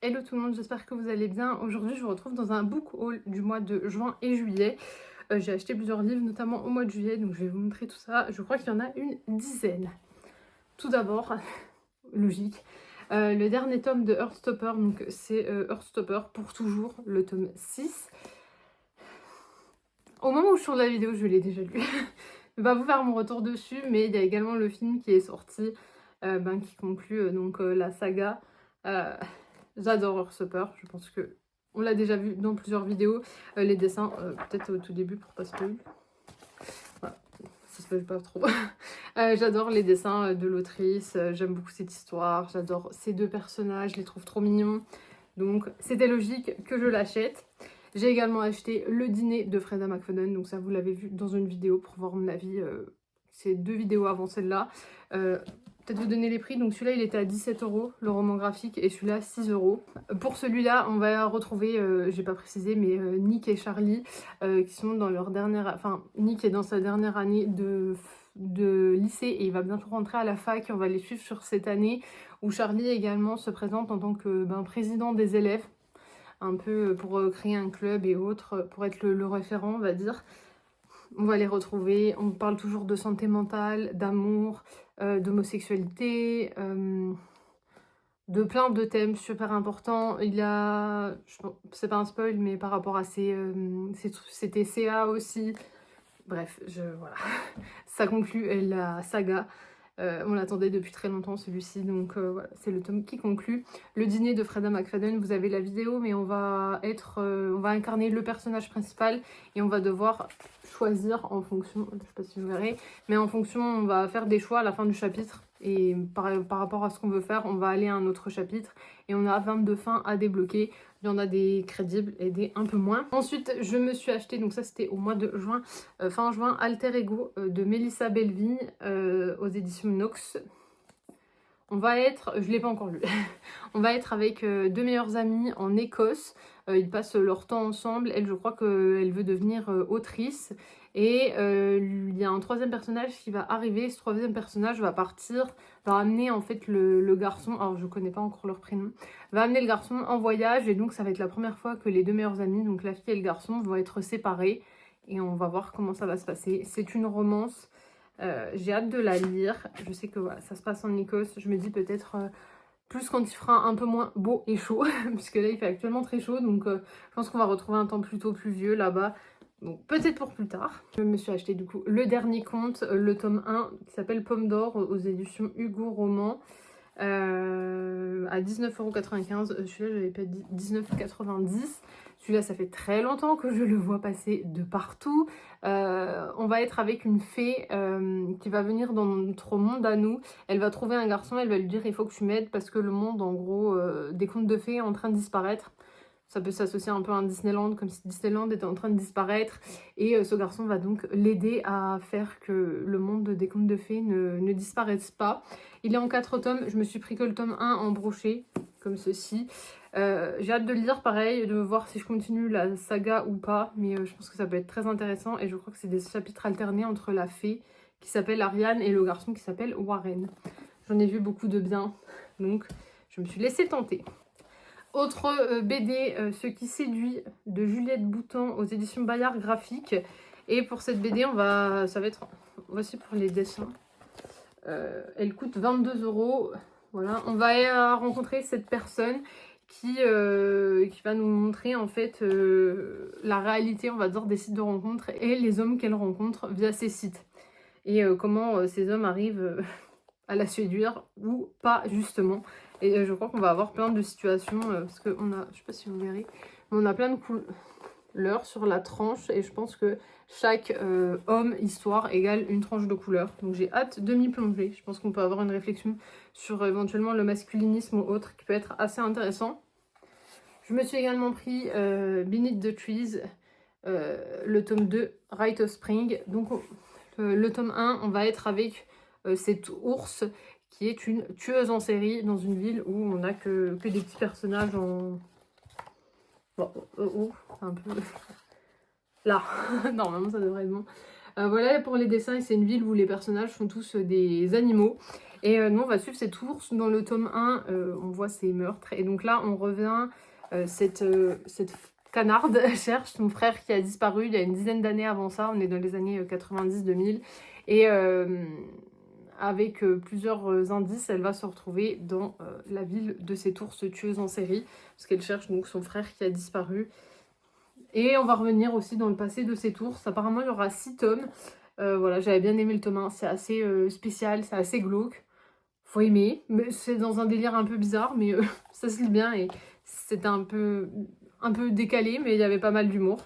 Hello tout le monde, j'espère que vous allez bien. Aujourd'hui je vous retrouve dans un book haul du mois de juin et juillet. J'ai acheté plusieurs livres, notamment au mois de juillet, donc je vais vous montrer tout ça. Je crois qu'il y en a une dizaine. Tout d'abord, logique, le dernier tome de Heartstopper, donc c'est Heartstopper pour toujours, le tome 6. Au moment où je tourne la vidéo, je l'ai déjà lu. Je vais pas vous faire mon retour dessus, mais il y a également le film qui est sorti, qui conclut la saga. J'adore Heartstopper, je pense que on l'a déjà vu dans plusieurs vidéos. Les dessins, peut-être au tout début pour pas spoiler. Voilà, ça spoil pas trop. J'adore les dessins de l'autrice, j'aime beaucoup cette histoire, j'adore ces deux personnages, je les trouve trop mignons. Donc c'était logique que je l'achète. J'ai également acheté Le Dîner de Freda McFadden, donc ça vous l'avez vu dans une vidéo pour voir mon avis. C'est deux vidéos avant celle-là. Peut-être vous donner les prix. Donc celui-là il était à 17 €, le roman graphique, et celui-là 6 €. Pour celui-là on va retrouver, j'ai pas précisé, mais Nick et Charlie qui sont dans leur dernière... Enfin, Nick est dans sa dernière année de lycée et il va bientôt rentrer à la fac. On va les suivre sur cette année où Charlie également se présente en tant que président des élèves, un peu pour créer un club et autres, pour être le référent on va dire. On va les retrouver, on parle toujours de santé mentale, d'amour, d'homosexualité, de plein de thèmes super importants. Il a, c'est pas un spoil, mais par rapport à ses TCA aussi. Bref, voilà. Ça conclut la saga. On l'attendait depuis très longtemps celui-ci, donc voilà, c'est le tome qui conclut. Le Dîner de Freda McFadden, vous avez la vidéo, mais on va incarner le personnage principal et on va devoir choisir en fonction, je sais pas si vous verrez, mais en fonction, on va faire des choix à la fin du chapitre et par rapport à ce qu'on veut faire, on va aller à un autre chapitre et on a 22 fins à débloquer. Il y en a des crédibles et des un peu moins. Ensuite, je me suis acheté, donc ça c'était au mois de juin, fin juin, Alter Ego de Mélissa Belleville aux éditions Nox. On va être, je l'ai pas encore lu, on va être avec deux meilleures amies en Écosse. Ils passent leur temps ensemble. Elle, je crois qu'elle veut devenir autrice. Et il y a un troisième personnage qui va arriver. Ce troisième personnage va partir, va amener en fait le garçon, alors je connais pas encore leur prénom, va amener le garçon en voyage. Et donc ça va être la première fois que les deux meilleures amies, donc la fille et le garçon, vont être séparés. Et on va voir comment ça va se passer. C'est une romance. J'ai hâte de la lire. Je sais que voilà, ça se passe en Écosse. Je me dis peut-être plus quand il fera un peu moins beau et chaud, puisque là il fait actuellement très chaud, donc je pense qu'on va retrouver un temps plutôt pluvieux là-bas. Donc peut-être pour plus tard. Je me suis acheté du coup le dernier conte, le tome 1, qui s'appelle Pomme d'Or aux éditions Hugo Roman. À 19,95 €. Celui-là j'avais pas dit 19,90 €. Celui-là ça fait très longtemps que je le vois passer de partout. On va être avec une fée qui va venir dans notre monde à nous. Elle va trouver un garçon, elle va lui dire il faut que tu m'aides parce que le monde en gros des contes de fées est en train de disparaître. Ça peut s'associer un peu à un Disneyland, comme si Disneyland était en train de disparaître. Et ce garçon va donc l'aider à faire que le monde des contes de fées ne disparaisse pas. Il est en 4 tomes. Je me suis pris que le tome 1 en brochet, comme ceci. J'ai hâte de le lire, pareil, de voir si je continue la saga ou pas. Mais je pense que ça peut être très intéressant. Et je crois que c'est des chapitres alternés entre la fée qui s'appelle Ariane et le garçon qui s'appelle Warren. J'en ai vu beaucoup de bien, donc je me suis laissée tenter. Autre BD, Ce qui séduit de Juliette Boutan aux éditions Bayard Graphique. Et pour cette BD, ça va être, voici pour les dessins. Elle coûte 22 €. Voilà, on va rencontrer cette personne qui va nous montrer en fait la réalité, on va dire, des sites de rencontres et les hommes qu'elle rencontre via ces sites. Et comment ces hommes arrivent à la séduire ou pas justement. Et je crois qu'on va avoir plein de situations parce qu'on a, je sais pas si vous verrez, mais on a plein de couleurs sur la tranche et je pense que chaque homme, histoire égale une tranche de couleur. Donc j'ai hâte de m'y plonger. Je pense qu'on peut avoir une réflexion sur éventuellement le masculinisme ou autre qui peut être assez intéressant. Je me suis également pris Beneath the Trees, le tome 2, Rite of Spring. Donc le tome 1, on va être avec cet ours qui est une tueuse en série dans une ville où on n'a que des petits personnages en... Bon, un peu... Là, normalement ça devrait être bon. Voilà pour les dessins, c'est une ville où les personnages sont tous des animaux. Nous, on va suivre cette ours. Dans le tome 1, on voit ses meurtres. Et donc là, on revient, cette canarde cherche son frère qui a disparu il y a une dizaine d'années avant ça. On est dans les années 90-2000. Et avec plusieurs indices, elle va se retrouver dans la ville de cette ours tueuse en série. Parce qu'elle cherche donc son frère qui a disparu. Et on va revenir aussi dans le passé de cette ours. Apparemment, il y aura 6 tomes. Voilà, j'avais bien aimé le tome 1. C'est assez spécial, c'est assez glauque. Faut aimer. Mais c'est dans un délire un peu bizarre, mais ça se lit bien. Et c'était un peu décalé, mais il y avait pas mal d'humour.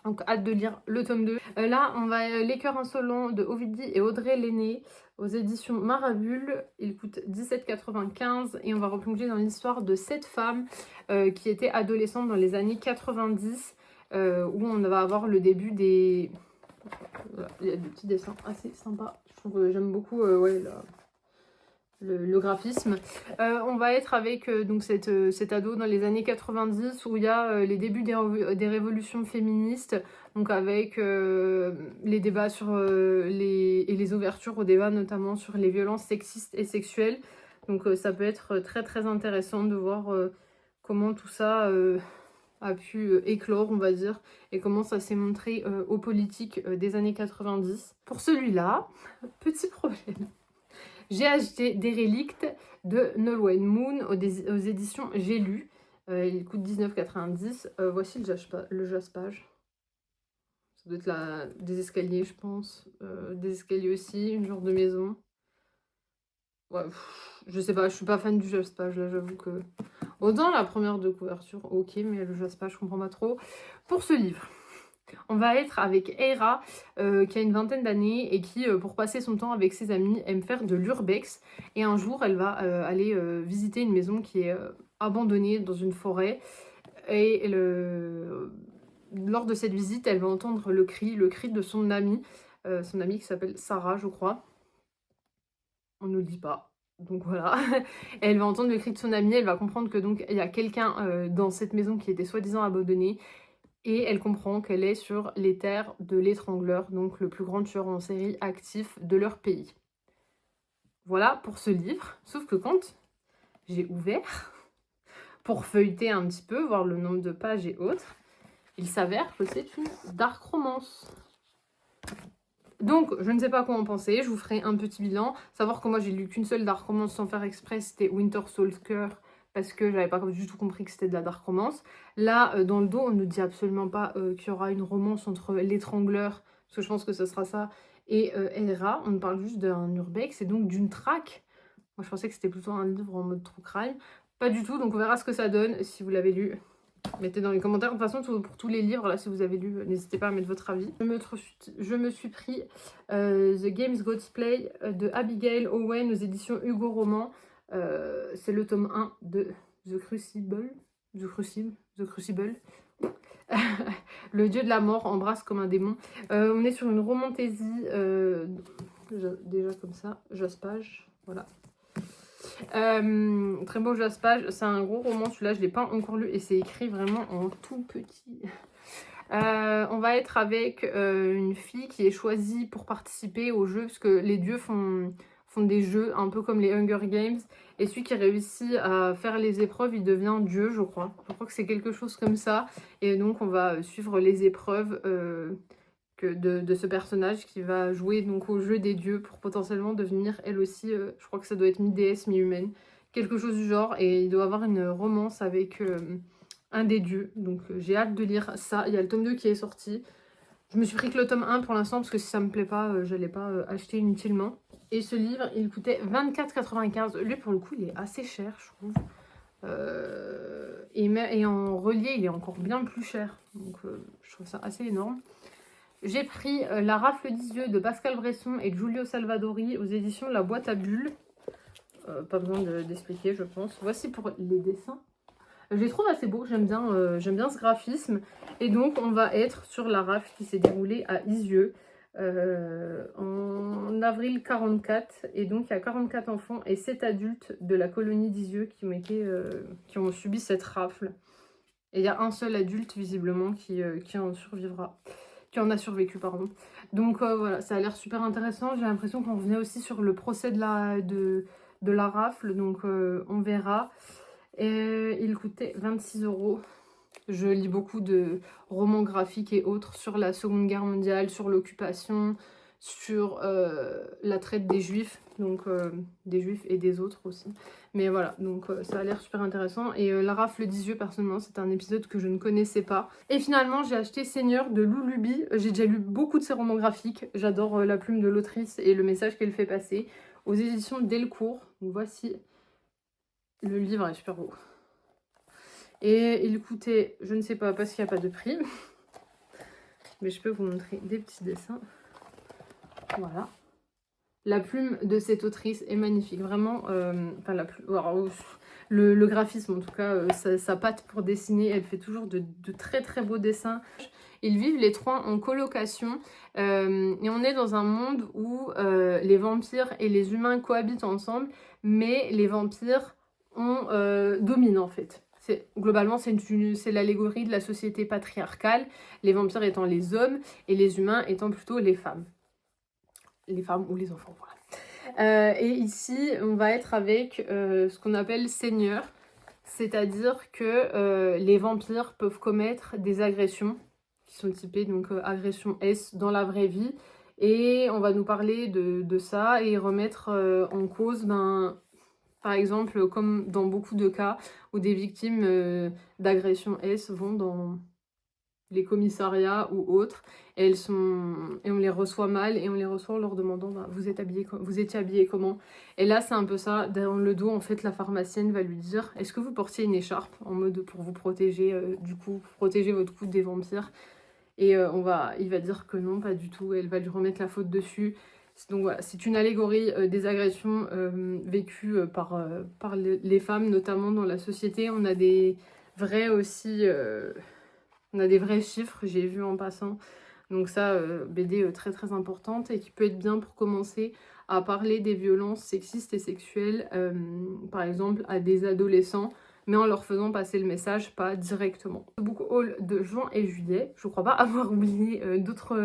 Donc hâte de lire le tome 2. Là, on va Les Cœurs Insolents de Ovidie et Audrey Lenné aux éditions Marabule. Il coûte 17,95 € et on va replonger dans l'histoire de 7 femmes qui étaient adolescentes dans les années 90 où on va avoir le début des... Voilà, il y a des petits dessins assez sympas. Je trouve que j'aime beaucoup ouais, le graphisme. On va être avec donc cet ado dans les années 90 où il y a les débuts des révolutions féministes, donc avec les débats sur et les ouvertures au débat notamment sur les violences sexistes et sexuelles. Donc ça peut être très très intéressant de voir comment tout ça a pu éclore, on va dire, et comment ça s'est montré aux politiques des années 90. Pour celui-là, petit problème. J'ai acheté Dérélicte de Nolwenn Moon aux éditions J'ai lu. Il coûte 19,90 €. Voici le jaspage. Ça doit être des escaliers, je pense. Des escaliers aussi, une genre de maison. Ouais, je sais pas, je suis pas fan du jaspage, là, j'avoue que... Autant la première de couverture, ok, mais le jaspage, je comprends pas trop. Pour ce livre, on va être avec Eira, qui a une vingtaine d'années et qui, pour passer son temps avec ses amis, aime faire de l'urbex. Et un jour, elle va aller visiter une maison qui est abandonnée dans une forêt. Et lors de cette visite, elle va entendre le cri de son amie qui s'appelle Sarah, je crois. On ne le dit pas. Donc voilà, elle va entendre le cri de son amie, elle va comprendre que donc il y a quelqu'un dans cette maison qui était soi-disant abandonnée. Et elle comprend qu'elle est sur les terres de l'étrangleur, donc le plus grand tueur en série actif de leur pays. Voilà pour ce livre, sauf que quand j'ai ouvert pour feuilleter un petit peu, voir le nombre de pages et autres, il s'avère que c'est une dark romance. Donc, je ne sais pas quoi en penser, je vous ferai un petit bilan. Savoir que moi, j'ai lu qu'une seule dark romance sans faire exprès, c'était Winter Soldier, parce que j'avais pas du tout compris que c'était de la dark romance. Là, dans le dos, on ne dit absolument pas qu'il y aura une romance entre l'étrangleur, parce que je pense que ce sera ça, et Elra. On parle juste d'un urbex et donc d'une traque. Moi, je pensais que c'était plutôt un livre en mode true crime. Pas du tout, donc on verra ce que ça donne. Si vous l'avez lu, mettez dans les commentaires. De toute façon, pour tous les livres, là, si vous avez lu, n'hésitez pas à mettre votre avis. Je me suis pris The Games God's Play de Abigail Owen aux éditions Hugo Roman. C'est le tome 1 de The Crucible. Le dieu de la mort embrasse comme un démon. On est sur une romantaisie, déjà comme ça, jaspage, voilà. Très beau jaspage, c'est un gros roman, celui-là je ne l'ai pas encore lu et c'est écrit vraiment en tout petit. On va être avec une fille qui est choisie pour participer au jeu, parce que les dieux font des jeux un peu comme les Hunger Games, et celui qui réussit à faire les épreuves, il devient dieu, je crois. Je crois que c'est quelque chose comme ça, et donc on va suivre les épreuves de ce personnage qui va jouer donc au jeu des dieux pour potentiellement devenir elle aussi, je crois que ça doit être mi-déesse, mi-humaine, quelque chose du genre, et il doit avoir une romance avec un des dieux, donc j'ai hâte de lire ça. Il y a le tome 2 qui est sorti. Je me suis pris que le tome 1 pour l'instant parce que si ça me plaît pas, j'allais pas acheter inutilement. Et ce livre, il coûtait 24,95 €. Lui, pour le coup, il est assez cher, je trouve. Et en relié, il est encore bien plus cher. Donc, je trouve ça assez énorme. J'ai pris La rafle d'Isieux de Pascal Bresson et Giulio Salvadori aux éditions La Boîte à Bulles. Pas besoin d'expliquer, je pense. Voici pour les dessins. Je les trouve assez beaux, j'aime bien ce graphisme. Et donc, on va être sur la rafle qui s'est déroulée à Isieux en avril 44. Et donc, il y a 44 enfants et 7 adultes de la colonie d'Isieux qui ont subi cette rafle. Et il y a un seul adulte, visiblement, qui en survivra. qui en a survécu, pardon. Donc voilà, ça a l'air super intéressant. J'ai l'impression qu'on revenait aussi sur le procès de la rafle, donc on verra. Et il coûtait 26 €. Je lis beaucoup de romans graphiques et autres sur la Seconde Guerre mondiale, sur l'occupation, sur la traite des juifs, donc des juifs et des autres aussi. Mais voilà, donc ça a l'air super intéressant. Et La Rafle des Yeux, personnellement, c'est un épisode que je ne connaissais pas. Et finalement, j'ai acheté Seigneur de Lou Luby. J'ai déjà lu beaucoup de ses romans graphiques. J'adore la plume de l'autrice et le message qu'elle fait passer. Aux éditions Delcourt. Donc voici, le livre est super beau. Et il coûtait, je ne sais pas, parce qu'il n'y a pas de prix. Mais je peux vous montrer des petits dessins. Voilà. La plume de cette autrice est magnifique. Vraiment, enfin la plume... Alors, le graphisme, en tout cas, sa patte pour dessiner, elle fait toujours de très très beaux dessins. Ils vivent les trois en colocation. Et on est dans un monde où les vampires et les humains cohabitent ensemble. Mais les vampires dominent en fait. Globalement, c'est l'allégorie de la société patriarcale, les vampires étant les hommes et les humains étant plutôt les femmes. Les femmes ou les enfants, voilà. Et ici, on va être avec ce qu'on appelle Seigneur, c'est-à-dire que les vampires peuvent commettre des agressions, qui sont typées donc agression S dans la vraie vie, et on va nous parler de ça et remettre en cause... par exemple, comme dans beaucoup de cas où des victimes d'agression S vont dans les commissariats ou autres, et on les reçoit mal, et on les reçoit en leur demandant vous étiez habillé comment? Et là, c'est un peu ça, dans le dos, en fait, la pharmacienne va lui dire est-ce que vous portiez une écharpe en mode pour vous protéger, du coup, protéger votre cou des vampires? Et il va dire que non, pas du tout, elle va lui remettre la faute dessus. Donc voilà, c'est une allégorie des agressions vécues par les femmes, notamment dans la société. On a des vrais aussi, on a des vrais chiffres, j'ai vu en passant. Donc ça, BD très très importante et qui peut être bien pour commencer à parler des violences sexistes et sexuelles, par exemple à des adolescents, mais en leur faisant passer le message, pas directement. Book haul de juin et juillet, je crois pas avoir oublié d'autres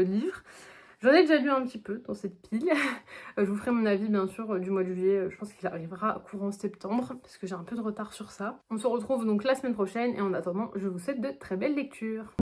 livres. J'en ai déjà lu un petit peu dans cette pile. Je vous ferai mon avis bien sûr du mois de juillet. Je pense qu'il arrivera courant septembre parce que j'ai un peu de retard sur ça. On se retrouve donc la semaine prochaine et en attendant, je vous souhaite de très belles lectures.